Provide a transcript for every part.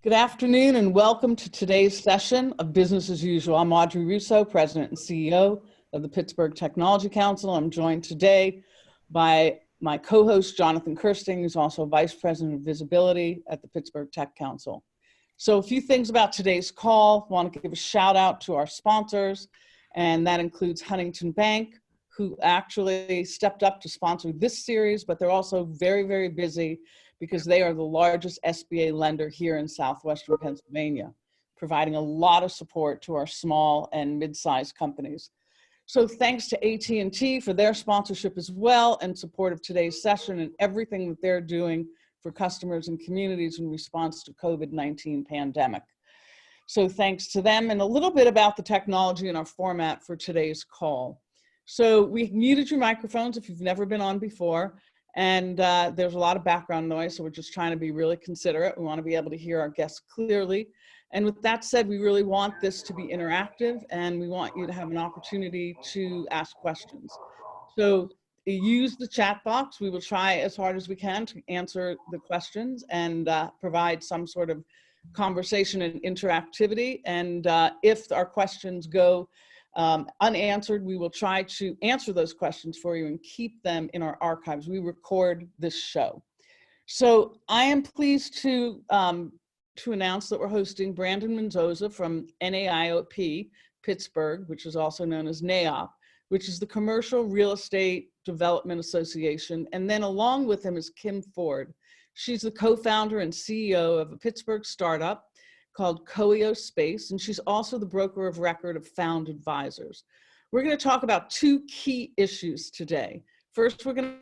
Good afternoon and welcome to today's session of Business as Usual. I'm Audrey Russo, President and CEO of the Pittsburgh Technology Council. I'm joined today by my co-host, Jonathan Kirsting, who's also Vice President of Visibility at the Pittsburgh Tech Council. So a few things about today's call. I want to give a shout out to our sponsors, and that includes Huntington Bank, who actually stepped up to sponsor this series, but they're also very, very busy because they are the largest SBA lender here in southwestern Pennsylvania, providing a lot of support to our small and mid-sized companies. So thanks to AT&T for their sponsorship as well and support of today's session and everything that they're doing for customers and communities in response to COVID-19 pandemic. So thanks to them, and a little bit about the technology and our format for today's call. So we muted your microphones if you've never been on before. And there's a lot of background noise, so we're just trying to be really considerate. We want to be able to hear our guests clearly. And with that said, we really want this to be interactive, and we want you to have an opportunity to ask questions. So use the chat box. We will try as hard as we can to answer the questions and provide some sort of conversation and interactivity. And if our questions go unanswered, we will try to answer those questions for you and keep them in our archives. We record this show. So I am pleased to announce that we're hosting Brandon Mendoza from NAIOP Pittsburgh, which is also known as NAIOP, which is the Commercial Real Estate Development Association. And then along with him is Kim Ford. She's the co-founder and CEO of a Pittsburgh startup called Coeo Space, and she's also the broker of record of Found Advisors. We're going to talk about two key issues today. First, we're going to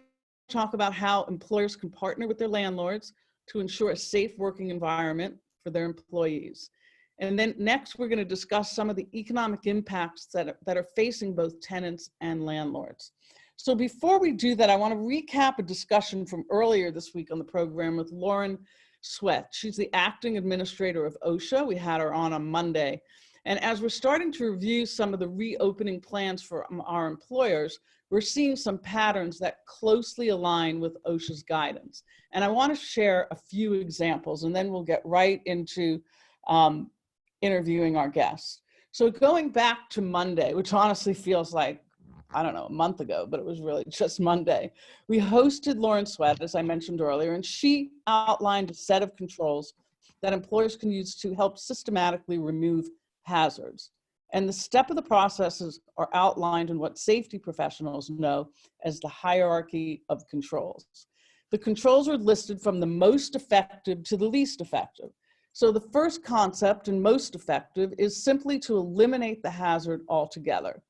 talk about how employers can partner with their landlords to ensure a safe working environment for their employees. And then next, we're going to discuss some of the economic impacts that are facing both tenants and landlords. So before we do that, I want to recap a discussion from earlier this week on the program with Lauren Sweat. She's the acting administrator of OSHA. We had her on Monday. And as we're starting to review some of the reopening plans for our employers, we're seeing some patterns that closely align with OSHA's guidance. And I want to share a few examples, and then we'll get right into interviewing our guests. So going back to Monday, which honestly feels like, I don't know, a month ago, but it was really just Monday. We hosted Lauren Sweat, as I mentioned earlier, and she outlined a set of controls that employers can use to help systematically remove hazards. And the step of the processes are outlined in what safety professionals know as the hierarchy of controls. The controls are listed from the most effective to the least effective. So the first concept and most effective is simply to eliminate the hazard altogether.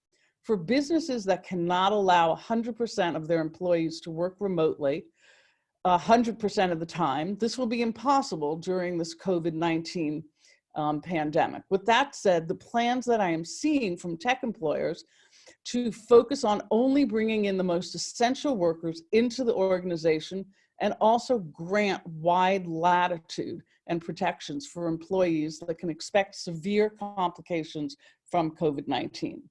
For businesses that cannot allow 100% of their employees to work remotely 100% of the time, this will be impossible during this COVID-19 pandemic. With that said, the plans that I am seeing from tech employers to focus on only bringing in the most essential workers into the organization and also grant wide latitude and protections for employees that can expect severe complications from COVID-19.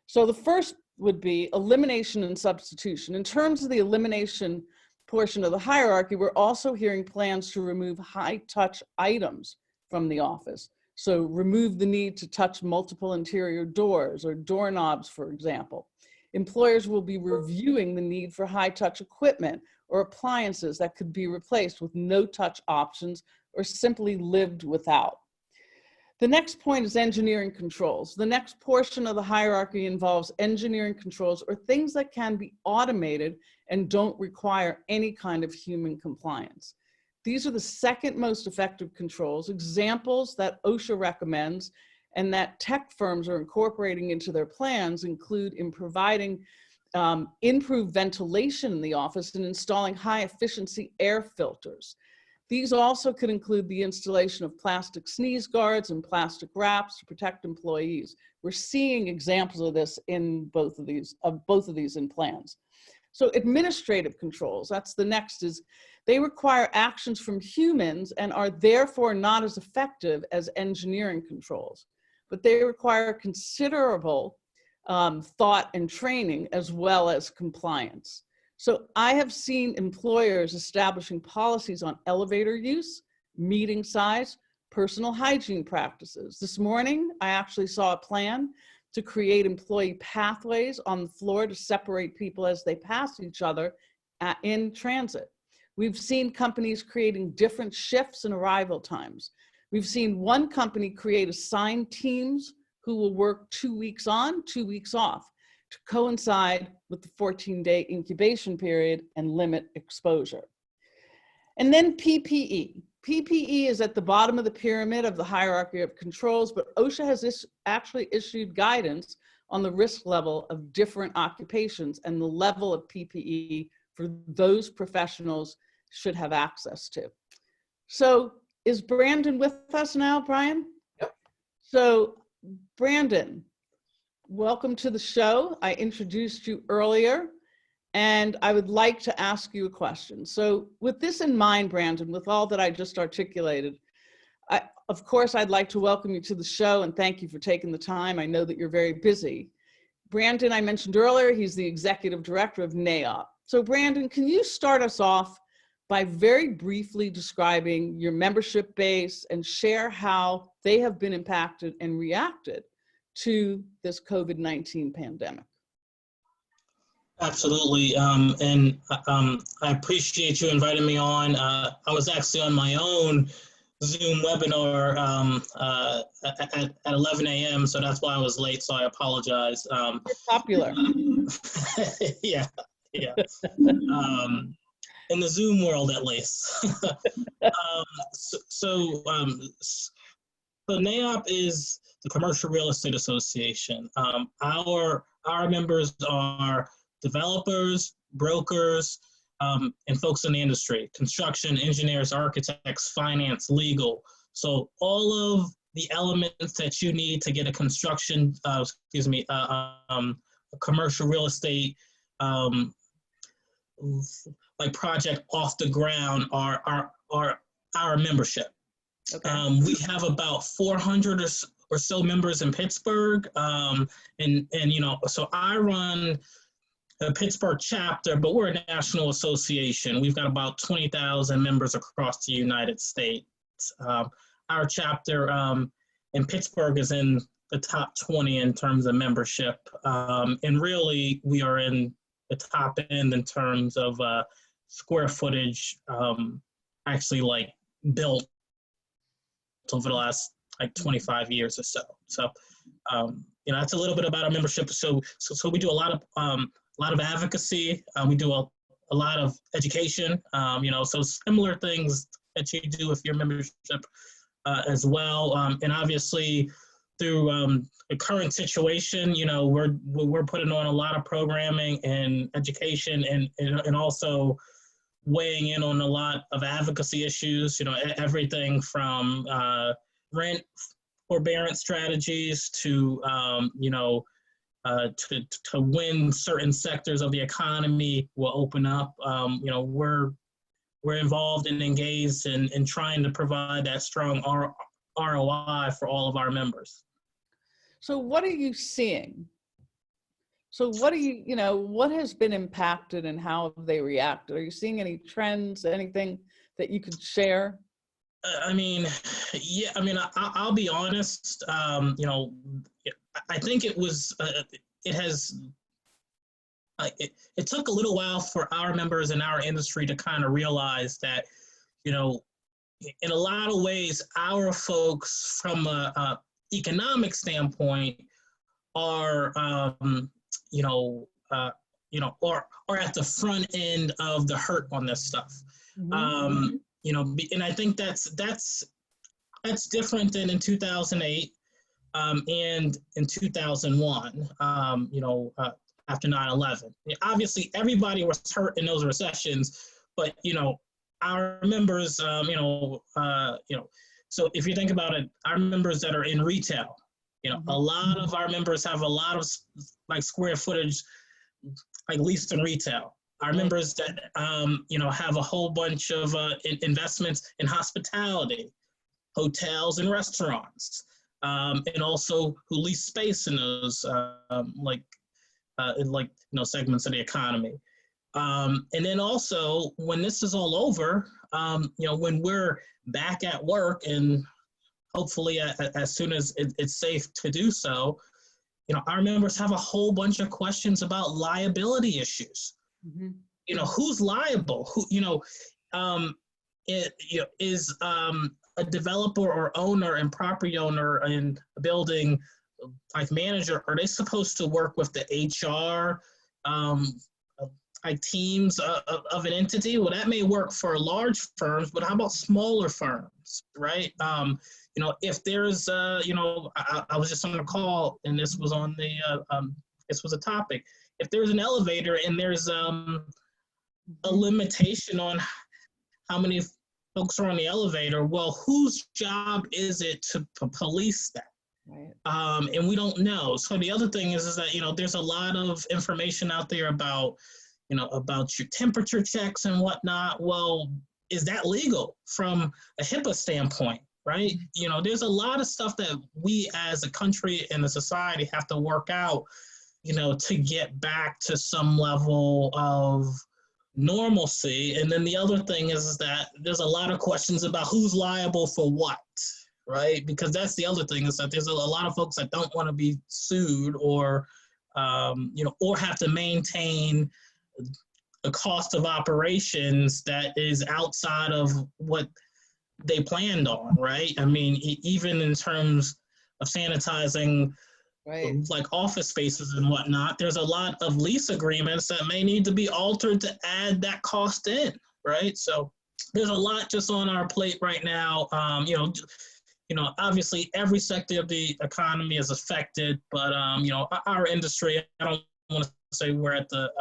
So the first would be elimination and substitution. In terms of the elimination portion of the hierarchy, we're also hearing plans to remove high-touch items from the office. So remove the need to touch multiple interior doors or doorknobs, for example. Employers will be reviewing the need for high-touch equipment or appliances that could be replaced with no-touch options or simply lived without. The next point is engineering controls. The next portion of the hierarchy involves engineering controls or things that can be automated and don't require any kind of human compliance. These are the second most effective controls, examples that OSHA recommends and that tech firms are incorporating into their plans include in providing improved ventilation in the office and installing high efficiency air filters. These also could include the installation of plastic sneeze guards and plastic wraps to protect employees. We're seeing examples of this in both of these in plans. So administrative controls, that's the next, is they require actions from humans and are therefore not as effective as engineering controls, but they require considerable thought and training as well as compliance. So I have seen employers establishing policies on elevator use, meeting size, personal hygiene practices. This morning, I actually saw a plan to create employee pathways on the floor to separate people as they pass each other in transit. We've seen companies creating different shifts and arrival times. We've seen one company create assigned teams who will work 2 weeks on, 2 weeks off to coincide with the 14-day incubation period and limit exposure. And then PPE. PPE is at the bottom of the pyramid of the hierarchy of controls, but OSHA has actually issued guidance on the risk level of different occupations and the level of PPE for those professionals should have access to. So is Brandon with us now, Brian? Yep. So Brandon, welcome to the show. I introduced you earlier, and I would like to ask you a question. So with this in mind, Brandon, with all that I just articulated, of course, I'd like to welcome you to the show and thank you for taking the time. I know that you're very busy. Brandon, I mentioned earlier, he's the Executive Director of NAIOP. So Brandon, can you start us off by very briefly describing your membership base and share how they have been impacted and reacted to this COVID-19 pandemic? Absolutely, and I appreciate you inviting me on. I was actually on my own Zoom webinar at 11 a.m., so that's why I was late, so I apologize. You're popular. Yeah. In the Zoom world, at least. So NAIOP is the Commercial Real Estate Association. Our members are developers, brokers, and folks in the industry: construction, engineers, architects, finance, legal. So all of the elements that you need to get a commercial real estate like project off the ground are our membership. Okay. We have about 400 or so members in Pittsburgh, and you know, so I run the Pittsburgh chapter, but we're a national association. We've got about 20,000 members across the United States. Our chapter in Pittsburgh is in the top 20 in terms of membership, and really we are in the top end in terms of square footage actually like built over the last like 25 years or so. So you know, that's a little bit about our membership. So we do a lot of advocacy. We do a lot of education. You know, so similar things that you do with your membership as well. And obviously through the current situation, you know, we're putting on a lot of programming and education and also weighing in on a lot of advocacy issues, you know, everything from rent forbearance strategies to, you know, to when certain sectors of the economy will open up. You know, we're involved and engaged in trying to provide that strong ROI for all of our members. So what are you seeing? So what are you know, what has been impacted and how have they reacted? Are you seeing any trends, anything that you could share? I mean, yeah, I mean, I'll be honest, you know, I think it was, it took a little while for our members in our industry to kind of realize that, you know, in a lot of ways, our folks from a economic standpoint are, you know, or at the front end of the hurt on this stuff. Mm-hmm. You know, and I think that's different than in 2008 and in 2001. You know, after 9/11. Obviously, everybody was hurt in those recessions, but you know, our members, you know, so if you think about it, our members that are in retail, you know, a lot of our members have a lot of like square footage, like leased in retail. Our members that, you know, have a whole bunch of investments in hospitality, hotels and restaurants, and also who lease space in those, like, you know, segments of the economy. And then also when this is all over, you know, when we're back at work and hopefully as soon as it's safe to do so, our members have a whole bunch of questions about liability issues. Mm-hmm. Who's liable? Is a developer or owner and property owner in a building, like manager, are they supposed to work with the HR like teams of an entity? Well, that may work for large firms, but how about smaller firms, right? If there's, I was just on a call, and this was on this was a topic. If there's an elevator and there's a limitation on how many folks are on the elevator, well, whose job is it to police that? Right. And we don't know. So the other thing is that, there's a lot of information out there about, about your temperature checks and whatnot. Well, is that legal from a HIPAA standpoint, right? There's a lot of stuff that we as a country and a society have to work out, to get back to some level of normalcy. And then the other thing is that there's a lot of questions about who's liable for what, right? Because that's the other thing, is that there's a lot of folks that don't want to be sued or, or have to maintain the cost of operations that is outside of what they planned on, right? I mean, even in terms of sanitizing, right, like office spaces and whatnot, there's a lot of lease agreements that may need to be altered to add that cost in, right? So there's a lot just on our plate right now. Obviously every sector of the economy is affected, but our industry, I don't want to say we're at the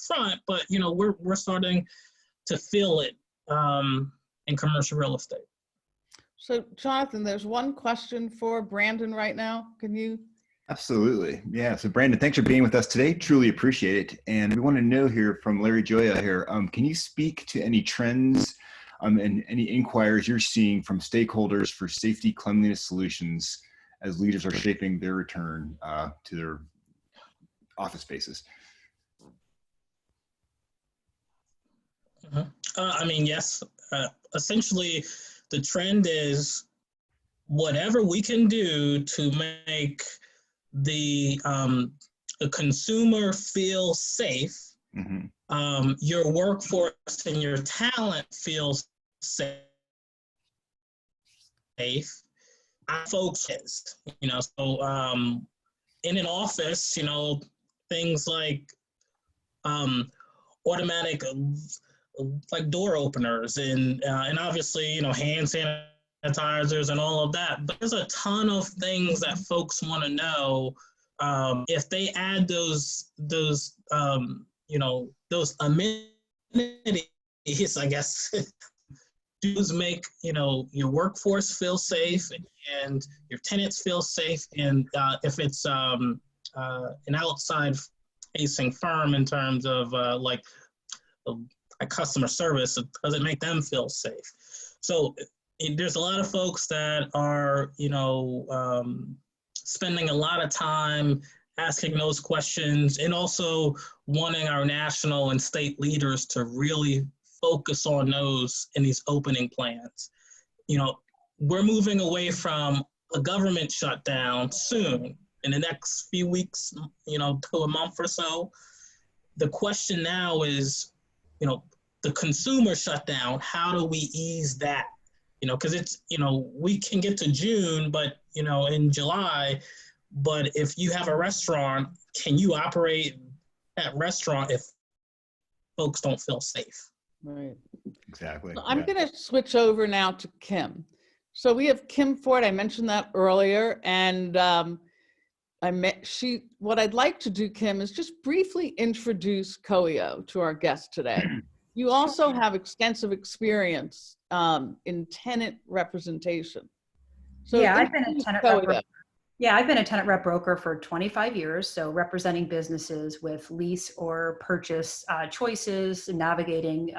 front, but we're starting to feel it in commercial real estate. So Jonathan, there's one question for Brandon right now. Can you? Absolutely. Yeah. So Brandon, thanks for being with us today. Truly appreciate it. And we want to know here from Larry Joya here, can you speak to any trends and any inquiries you're seeing from stakeholders for safety cleanliness solutions as leaders are shaping their return to their office spaces? Yes. Essentially, the trend is whatever we can do to make the consumer feel safe, mm-hmm. Your workforce and your talent feels safe. Our folks is, so in an office, things like automatic like door openers and obviously, hand sanitizers and all of that. But there's a ton of things that folks want to know. If they add those amenities, I guess, does make, your workforce feel safe and your tenants feel safe. And if it's an outside facing firm in terms of like customer service, does it make them feel safe? So there's a lot of folks that are, spending a lot of time asking those questions, and also wanting our national and state leaders to really focus on those in these opening plans. We're moving away from a government shutdown soon, in the next few weeks, to a month or so. The question now is, the consumer shutdown, how do we ease that? Because it's, we can get to June, but, in July, but if you have a restaurant, can you operate that restaurant if folks don't feel safe? Right. Exactly. So I'm going to switch over now to Kim. So we have Kim Ford. I mentioned that earlier. And what I'd like to do, Kim, is just briefly introduce Coeo to our guest today. You also have extensive experience in tenant representation. So yeah, I've been a tenant rep broker for 25 years. So representing businesses with lease or purchase choices, navigating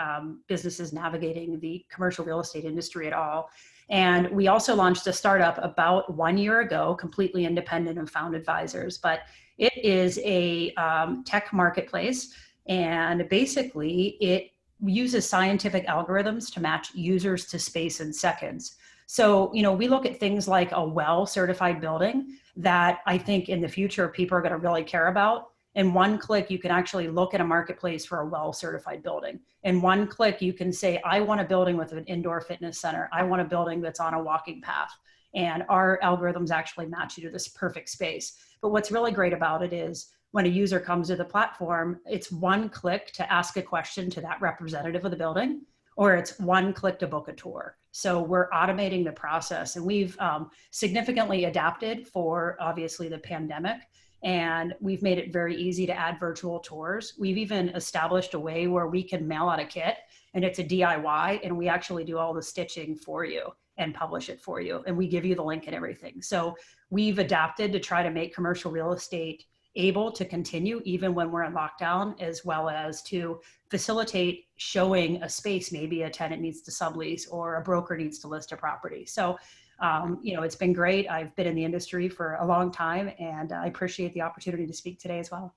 businesses navigating the commercial real estate industry at all. And we also launched a startup about 1 year ago, completely independent of Found Advisors, but it is a tech marketplace. And basically it uses scientific algorithms to match users to space in seconds. So, we look at things like a well-certified building that I think in the future people are going to really care about. In one click, you can actually look at a marketplace for a well-certified building. In one click, you can say, I want a building with an indoor fitness center. I want a building that's on a walking path. And our algorithms actually match you to this perfect space. But what's really great about it is when a user comes to the platform, it's one click to ask a question to that representative of the building, or it's one click to book a tour. So we're automating the process, and we've significantly adapted for obviously the pandemic. And we've made it very easy to add virtual tours. We've even established a way where we can mail out a kit and it's a DIY, and we actually do all the stitching for you and publish it for you. And we give you the link and everything. So we've adapted to try to make commercial real estate able to continue even when we're in lockdown, as well as to facilitate showing a space. Maybe a tenant needs to sublease or a broker needs to list a property. So it's been great. I've been in the industry for a long time, and I appreciate the opportunity to speak today as well.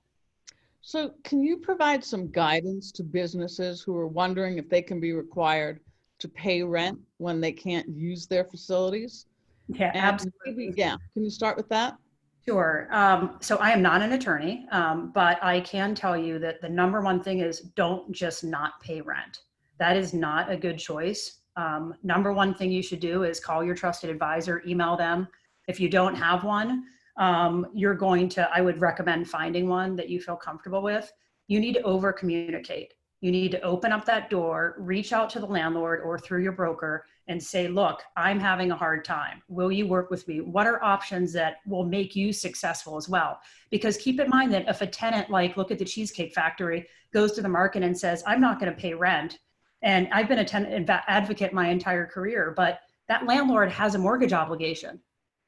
So can you provide some guidance to businesses who are wondering if they can be required to pay rent when they can't use their facilities? Yeah, absolutely. Can you start with that? Sure. So I am not an attorney, but I can tell you that the number one thing is don't just not pay rent. That is not a good choice. Number one thing you should do is call your trusted advisor, email them. If you don't have one, I would recommend finding one that you feel comfortable with. You need to over communicate. You need to open up that door, reach out to the landlord or through your broker and say, look, I'm having a hard time. Will you work with me? What are options that will make you successful as well? Because keep in mind that if a tenant, like look at the Cheesecake Factory, goes to the market and says, I'm not going to pay rent. And I've been a tenant advocate my entire career, but that landlord has a mortgage obligation.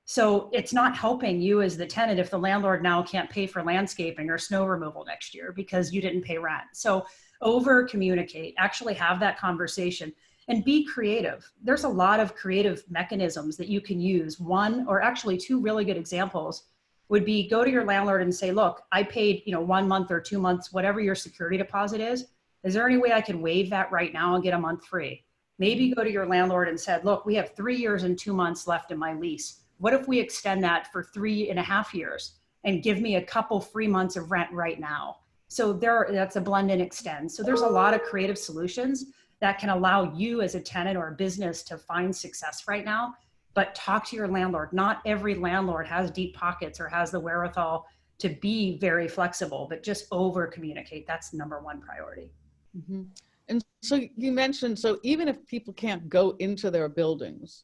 So it's not helping you as the tenant if the landlord now can't pay for landscaping or snow removal next year because you didn't pay rent. So over communicate, actually have that conversation and be creative. There's a lot of creative mechanisms that you can use. One, or actually two really good examples would be go to your landlord and say, look, I paid 1 month or 2 months, whatever your security deposit is. Is there any way I can waive that right now and get a month free? Maybe go to your landlord and said, look, we have 3 years and 2 months left in my lease. What if we extend that for 3.5 years and give me a couple free months of rent right now? So that's a blend and extend. So there's a lot of creative solutions that can allow you as a tenant or a business to find success right now, but talk to your landlord. Not every landlord has deep pockets or has the wherewithal to be very flexible, but just over communicate. That's number one priority. Mm-hmm. And so you mentioned, so even if people can't go into their buildings,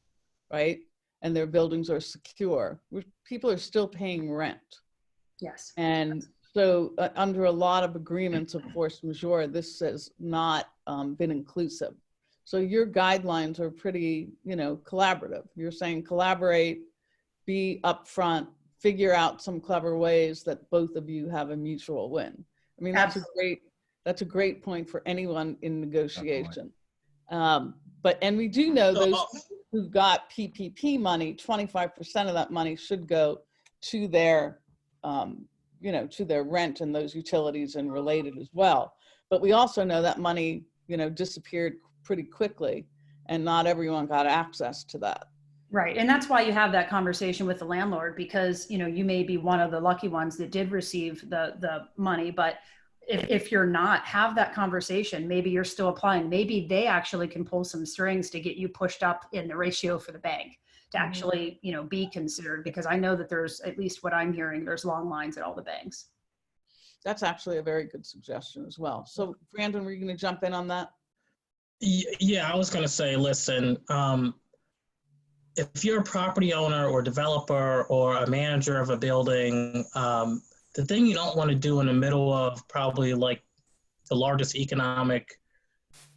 right? And their buildings are secure, people are still paying rent. Yes. And so under a lot of agreements of force majeure, this has not been inclusive. So your guidelines are pretty, collaborative. You're saying collaborate, be upfront, figure out some clever ways that both of you have a mutual win. I mean, that's a great point for anyone in negotiation. And we do know those who got PPP money, 25% of that money should go to their to their rent and those utilities and related as well. But we also know that money, disappeared pretty quickly and not everyone got access to that. Right. And that's why you have that conversation with the landlord, because, you may be one of the lucky ones that did receive the money, but if you're not, have that conversation. Maybe you're still applying. Maybe they actually can pull some strings to get you pushed up in the ratio for the bank to actually, be considered, because I know that there's, at least what I'm hearing, there's long lines at all the banks. That's actually a very good suggestion as well. So Brandon, were you going to jump in on that? Yeah, I was going to say, listen, if you're a property owner or developer or a manager of a building, the thing you don't want to do in the middle of probably like the largest economic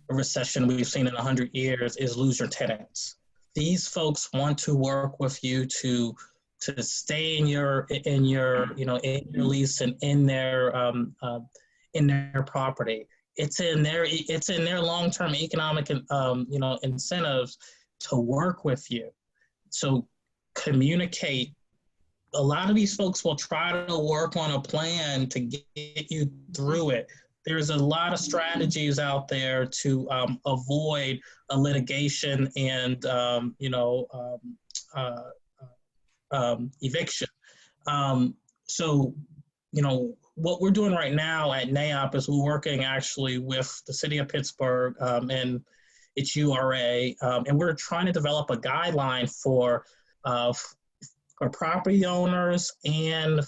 recession we've seen in 100 years is lose your tenants. These folks want to work with you to stay in your lease and in their property. It's in their long-term economic incentives to work with you. So communicate. A lot of these folks will try to work on a plan to get you through it. there's a lot of strategies out there to avoid a litigation and eviction. So, what we're doing right now at NAIOP is we're working actually with the city of Pittsburgh and its URA, and we're trying to develop a guideline for property owners and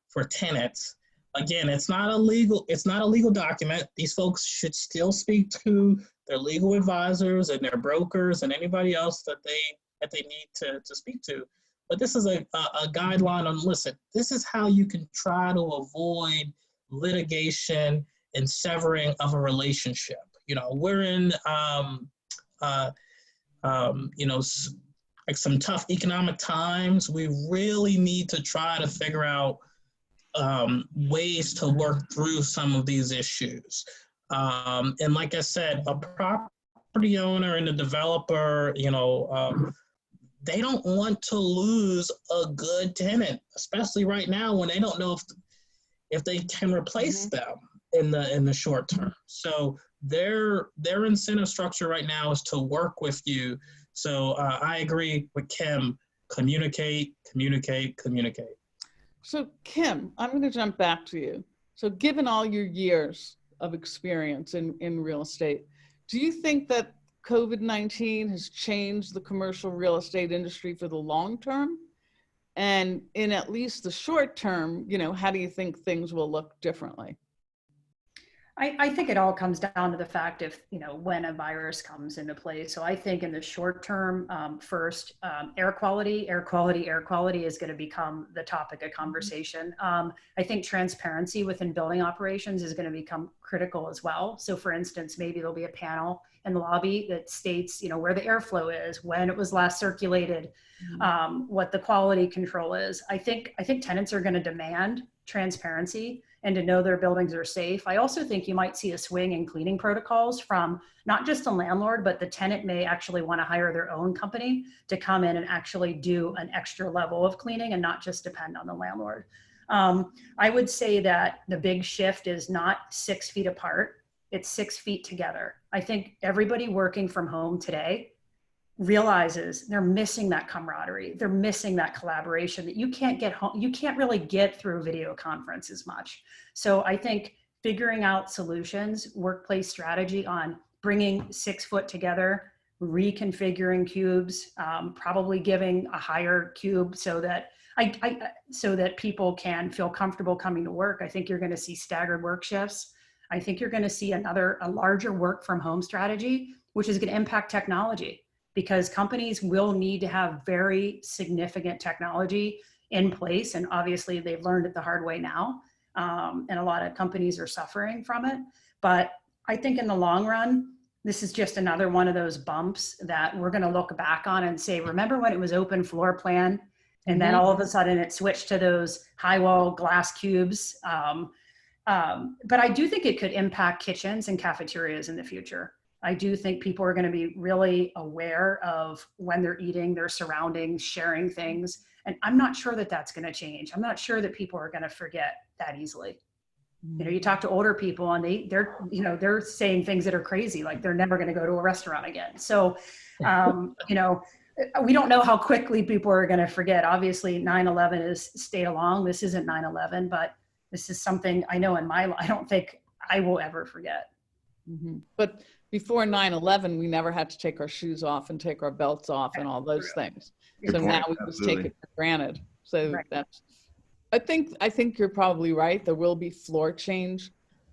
for tenants. Again, it's not a legal document. These folks should still speak to their legal advisors and their brokers and anybody else that they need to speak to. But this is a guideline on, listen, this is how you can try to avoid litigation and severing of a relationship. We're in, like some tough economic times. We really need to try to figure out ways to work through some of these issues. And like I said, a property owner and a developer, they don't want to lose a good tenant, especially right now when they don't know if they can replace them in the short term. So their incentive structure right now is to work with you. So I agree with Kim. Communicate. So Kim, I'm going to jump back to you. So given all your years of experience in real estate, do you think that COVID-19 has changed the commercial real estate industry for the long term? And in at least the short term, how do you think things will look differently? I think it all comes down to the fact of, when a virus comes into play. So I think in the short term, first, air quality is going to become the topic of conversation. I think transparency within building operations is going to become critical as well. So for instance, maybe there'll be a panel in the lobby that states, where the airflow is, when it was last circulated, what the quality control is. I think tenants are going to demand transparency and to know their buildings are safe. I also think you might see a swing in cleaning protocols from not just the landlord, but the tenant may actually want to hire their own company to come in and actually do an extra level of cleaning and not just depend on the landlord. I would say that the big shift is not 6 feet apart, it's 6 feet together. I think everybody working from home today realizes they're missing that camaraderie. They're missing that collaboration that you can't get home. You can't really get through video conference as much. So I think figuring out solutions, workplace strategy on bringing 6 foot together, reconfiguring cubes, probably giving a higher cube so that so that people can feel comfortable coming to work. I think you're going to see staggered work shifts. I think you're going to see a larger work from home strategy, which is going to impact technology, because companies will need to have very significant technology in place. And obviously they've learned it the hard way now. And a lot of companies are suffering from it. But I think in the long run, this is just another one of those bumps that we're going to look back on and say, remember when it was open floor plan? And then all of a sudden it switched to those high wall glass cubes. But I do think it could impact kitchens and cafeterias in the future. I do think people are going to be really aware of when they're eating, their surroundings, sharing things. And I'm not sure that that's going to change. I'm not sure that people are going to forget that easily. You talk to older people and they're saying things that are crazy, like they're never going to go to a restaurant again. So, we don't know how quickly people are going to forget. Obviously 9/11 has stayed along. This isn't 9/11, but this is something I know I don't think I will ever forget. But before 9/11, we never had to take our shoes off and take our belts off and all those things. So now we just take it for granted. So that's, I think you're probably right. There will be floor change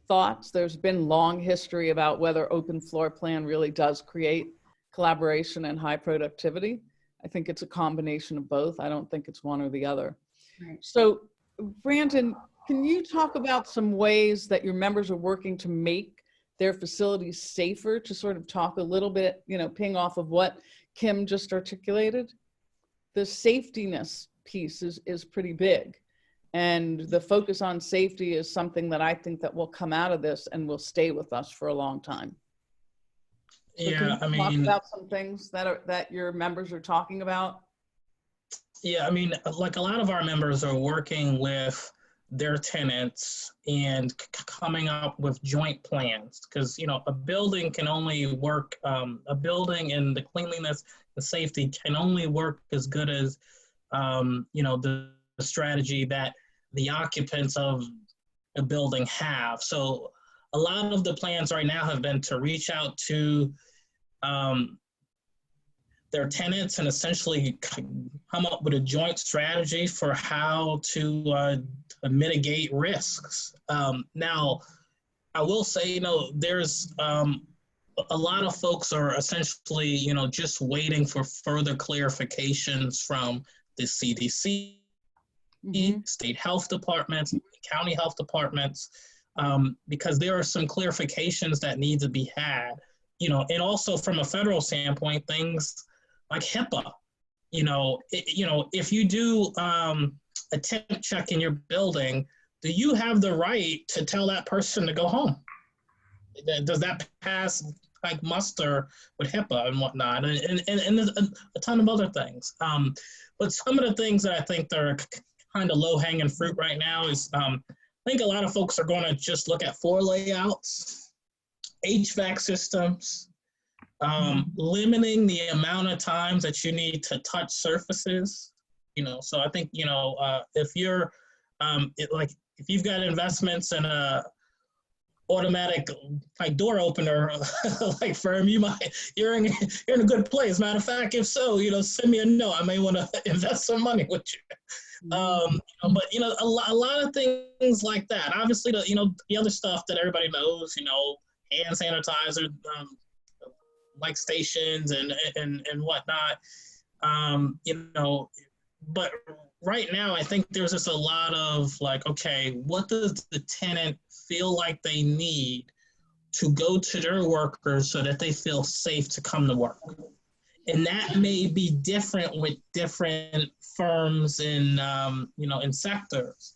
thoughts. There's been long history about whether open floor plan really does create collaboration and high productivity. I think it's a combination of both. I don't think it's one or the other. So Brandon, can you talk about some ways that your members are working to make their facilities safer, to sort of talk a little bit, ping off of what Kim just articulated? The safetiness piece is pretty big. And the focus on safety is something that I think that will come out of this and will stay with us for a long time. So yeah, can you talk about some things that your members are talking about? Yeah, like a lot of our members are working with their tenants and coming up with joint plans, because a building can only work, a building and the cleanliness and safety can only work as good as the strategy that the occupants of a building have. So a lot of the plans right now have been to reach out to their tenants and essentially come up with a joint strategy for how to mitigate risks. Now, I will say, there's a lot of folks are essentially, just waiting for further clarifications from the CDC, state health departments, county health departments, because there are some clarifications that need to be had, and also from a federal standpoint, things like HIPAA. If you do a temp check in your building, do you have the right to tell that person to go home? Does that pass like muster with HIPAA and whatnot, and a ton of other things. But some of the things that I think that are kind of low-hanging fruit right now is I think a lot of folks are going to just look at floor layouts, HVAC systems, limiting the amount of times that you need to touch surfaces. So I think if you're if you've got investments in a automatic like door opener like firm, you're in a good place. Matter of fact, if so, send me a note. I may want to invest some money with you. But a lot of things like that. Obviously, the other stuff that everybody knows, hand sanitizer, like stations and whatnot. But right now, I think there's just a lot of like, okay, what does the tenant feel like they need to go to their workers so that they feel safe to come to work? And that may be different with different firms in, in sectors.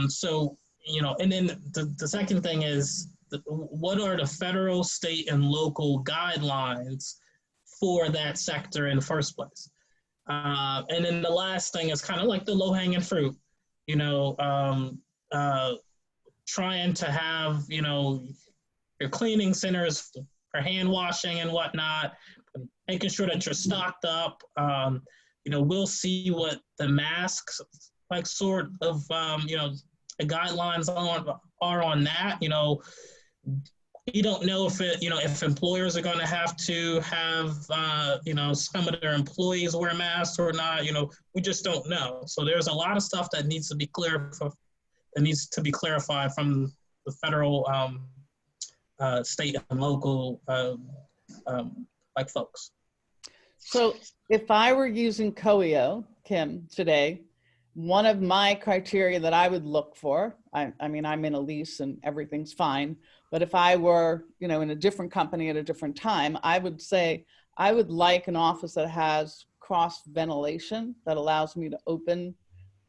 So, and then the second thing is, what are the federal, state, and local guidelines for that sector in the first place? And then the last thing is kind of like the low-hanging fruit, trying to have, your cleaning centers for hand washing and whatnot, making sure that you're stocked up. We'll see what the masks, like sort of, the guidelines are on that. You don't know if employers are going to have some of their employees wear masks or not. We just don't know. So there's a lot of stuff that needs to be clarified from the federal, state, and local folks. So if I were using Coeo, Kim, today, one of my criteria that I would look for, I mean, I'm in a lease and everything's fine, but if I were, in a different company at a different time, I would say I would like an office that has cross ventilation that allows me to open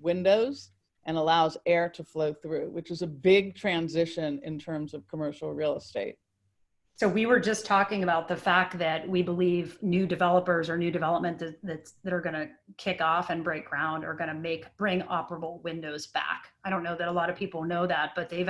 windows and allows air to flow through, which is a big transition in terms of commercial real estate. So we were just talking about the fact that we believe new developers or new development that are going to kick off and break ground are going to bring operable windows back. I don't know that a lot of people know that, but they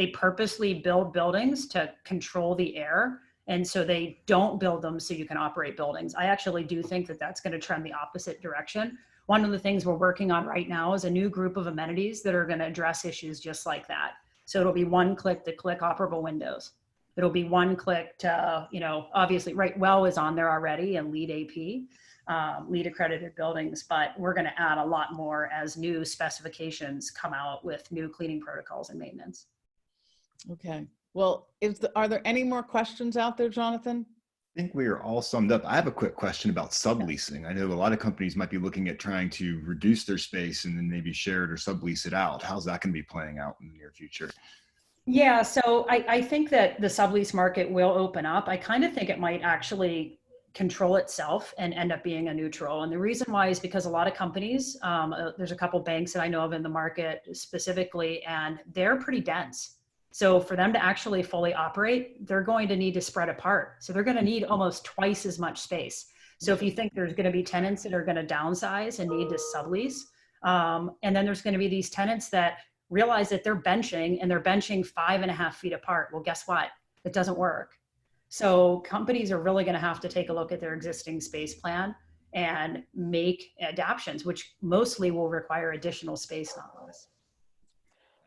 purposely build buildings to control the air. And so they don't build them so you can operate buildings. I actually do think that that's going to trend the opposite direction. One of the things we're working on right now is a new group of amenities that are going to address issues just like that. So it'll be one click to click operable windows. It'll be one click to, obviously Well is on there already and LEED AP, LEED accredited buildings, but we're going to add a lot more as new specifications come out with new cleaning protocols and maintenance. Okay. Well, are there any more questions out there, Jonathan? I think we are all summed up. I have a quick question about subleasing. I know a lot of companies might be looking at trying to reduce their space and then maybe share it or sublease it out. How's that going to be playing out in the near future? Yeah, so I think that the sublease market will open up. I kind of think it might actually control itself and end up being a neutral. And the reason why is because a lot of companies, there's a couple banks that I know of in the market specifically, and they're pretty dense. So for them to actually fully operate, they're going to need to spread apart. So they're going to need almost twice as much space. So if you think there's going to be tenants that are going to downsize and need to sublease, And then there's going to be these tenants that realize that they're benching 5.5 feet apart. Well, guess what? It doesn't work. So companies are really going to have to take a look at their existing space plan and make adaptations, which mostly will require additional space nonetheless.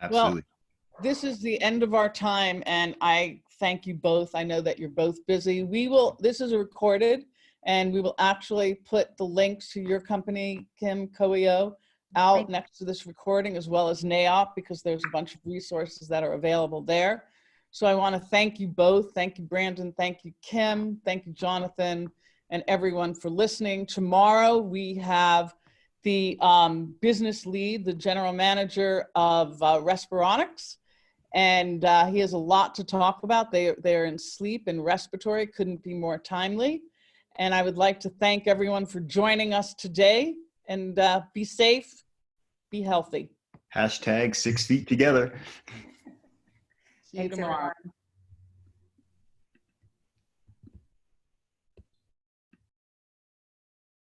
Absolutely. Well, this is the end of our time, and I thank you both. I know that you're both busy. This is recorded, and we will actually put the links to your company, Kim, Coeo, out next to this recording, as well as NAIOP, because there's a bunch of resources that are available there. So I want to thank you both. Thank you, Brandon. Thank you, Kim. Thank you, Jonathan, and everyone for listening. Tomorrow we have the business lead, the general manager of Respironics, and he has a lot to talk about. They're in sleep and respiratory, couldn't be more timely. And I would like to thank everyone for joining us today, and be safe, be healthy. #6 feet together. See you tomorrow. Everyone.